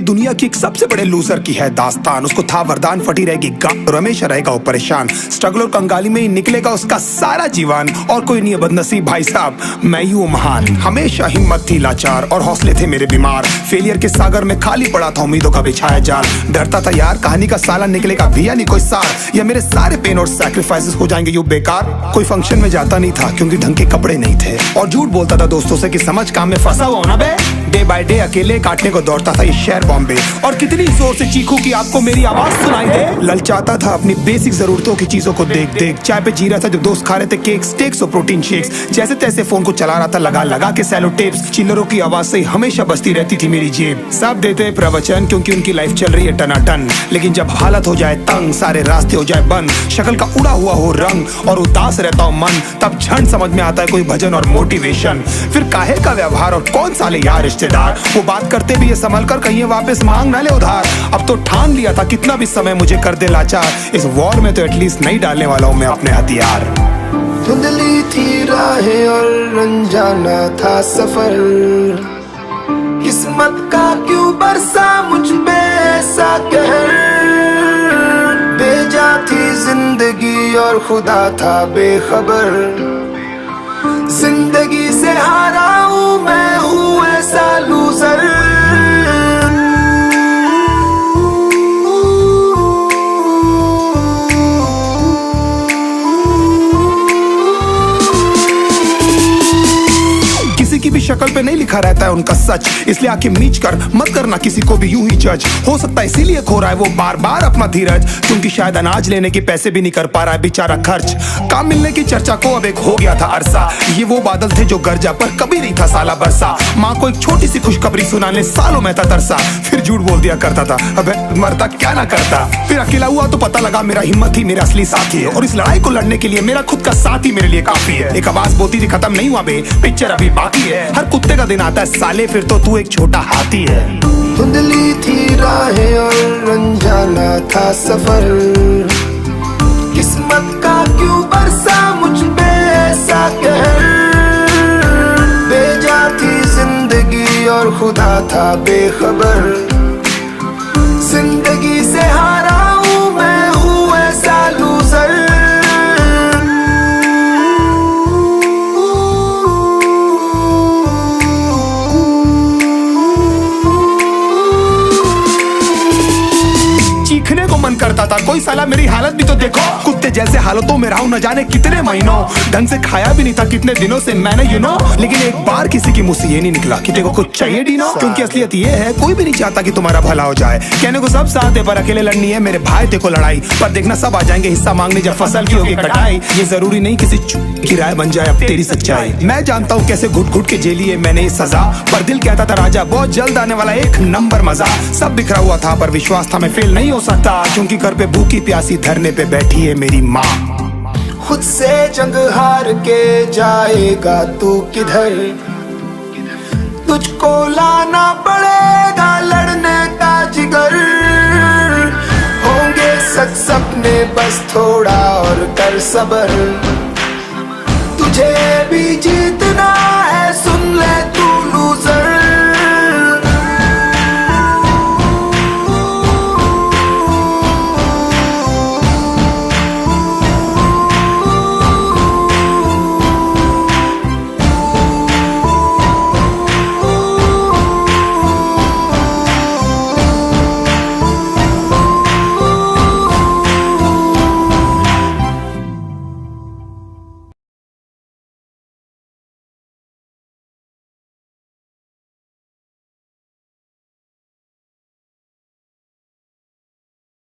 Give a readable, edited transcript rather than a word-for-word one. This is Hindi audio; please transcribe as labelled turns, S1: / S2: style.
S1: दुनिया की एक सबसे बड़े लूजर की है दास्तान। उसको था वरदान, फटी रहेगी गांठ और हमेशा रहेगा वो परेशान। स्ट्रगल और कंगाली में ही निकलेगा उसका सारा जीवन। और कोई नहीं है बदनसीब भाई साहब, मैं ही हूँ महान। हमेशा हिम्मत थी लाचार और हौसले थे मेरे बीमार। फेलियर के सागर में खाली पड़ा था उम्मीदों का बिछाया जाल। डरता था यार कहानी का साला निकलेगा भी या नहीं कोई सार, या मेरे सारे पेन और सैक्रिफाइसेस हो जाएंगे यूं बेकार। कोई फंक्शन में जाता नहीं था क्योंकि ढंग के कपड़े नहीं थे, और झूठ बोलता था दोस्तों से कि समझ काम में फंसा हुआ ना बे। डे बाय डे अकेले काटने को दौड़ता था ये शहर बॉम्बे। और कितनी जोर से चीखूं कि आपको मेरी आवाज सुनाई दे। ललचाता था अपनी बेसिक जरूरतों की चीजों को देख देख। चाय पे जी रहा था जब दोस्त खा रहे थे केक, स्टेक्स और प्रोटीन शेक्स। जैसे तैसे फोन को चला रहा था लगा लगा के सैलो टेप्स। चिल्लरों की आवाज से हमेशा बजती रहती थी मेरी जेब। सब देते प्रवचन क्योंकि उनकी लाइफ चल रही है टनाटन, लेकिन जब हालत हो जाए तंग, सारे रास्ते हो जाए बंद, शक्ल का उड़ा हुआ हो रंग और उदास रहता हो मन, तब झंड समझ में आता है कोई भजन और मोटिवेशन। फिर काहे का व्यवहार और कौन साले यार रिश्तेदार, वो बात करते भी ये संभल कर कहीं वापस मांग ना ले उधार। अब तो ठान लिया था कितना भी समय मुझे कर दे लाचार, इस वॉर में तो एटलीस्ट नहीं डालने वाला हूं मैं अपने हथियार।
S2: धुंधली थी राहें और अनजाना था सफर, किस्मत का क्यों बरसा मुझ पे ऐसा कहर। बेजा थी जिंदगी और खुदा था बेखबर, जिंदगी से हारा हूँ मैं, हूँ ऐसा लूजर।
S1: किसी की भी शक्ल पे नहीं लिखा रहता है उनका सच, इसलिए आंखें मीच कर मत करना किसी को भी यूं ही जज। हो सकता है इसीलिए खो रहा है वो बार बार अपना धीरज, क्योंकि शायद अनाज लेने के पैसे भी नहीं कर पा रहा है बेचारा खर्च। काम मिलने की चर्चा को अब एक हो गया था अरसा, ये वो बादल थे जो गरजा पर कभी नहीं था साला बरसा। माँ को एक छोटी सी खुशखबरी सुनाने सालों में था तरसा, फिर झूठ बोल दिया करता था अबे मरता क्या ना करता। फिर अकेला हुआ तो पता लगा मेरा हिम्मत ही मेरा असली साथी है, और इस लड़ाई को लड़ने के लिए मेरा खुद का साथ ही मेरे लिए काफी है। एक आवाज बोलती थी खत्म नहीं हुआ बे, पिक्चर अभी बाकी है। हर कुत्ते का दिन आता है साले, फिर तो तू एक छोटा हाथी है।
S2: धुंधली थी राहें और अनजाना था सफर, किस्मत का क्यों बरसा मुझ पे ऐसा कहर। बेजा थी जिंदगी और खुदा था बेखबर, जिंदगी से हारा हूँ मैं, हूँ ऐसा लूजर।
S1: चीखने को मन करता था कोई साला मेरी हालत भी तो देखो। कुत्ते जैसे हालतों में रहा हूं न जाने कितने महीनों, ढंग से खाया भी नहीं था कितने दिनों से मैंने लेकिन एक बार किसी की मुंह से ये नहीं निकला कि देखो कुछ चाहिए डीनो। क्योंकि असलियत ये है कोई भी नहीं चाहता कि तुम्हारा भला हो जाए। कहने को सब साथ है पर अकेले लड़नी है मेरे भाई देखो लड़ाई, पर देखना सब आ जाएंगे हिस्सा मांगने जब फसल की होगी कटाई। ये जरूरी नहीं किसी की राय बन जाए अब तेरी सच्चाई। मैं जानता हूँ कैसे घुट घुट के झेली है मैंने ये सजा, पर दिल कहता था राजा बहुत जल्द आने वाला एक नंबर मजा। सब बिखरा हुआ था पर विश्वास था मैं फेल नहीं हो सकता, क्योंकि घर पे भूखी प्यासी धरने पे बैठी है मेरी माँ।
S2: खुद से जंग हार के जाएगा तू किधर, तुझको लाना पड़ेगा लड़ने का जिगर। होंगे सच सपने बस थोड़ा और कर सबर, तुझे भी जीतना है सुन ले।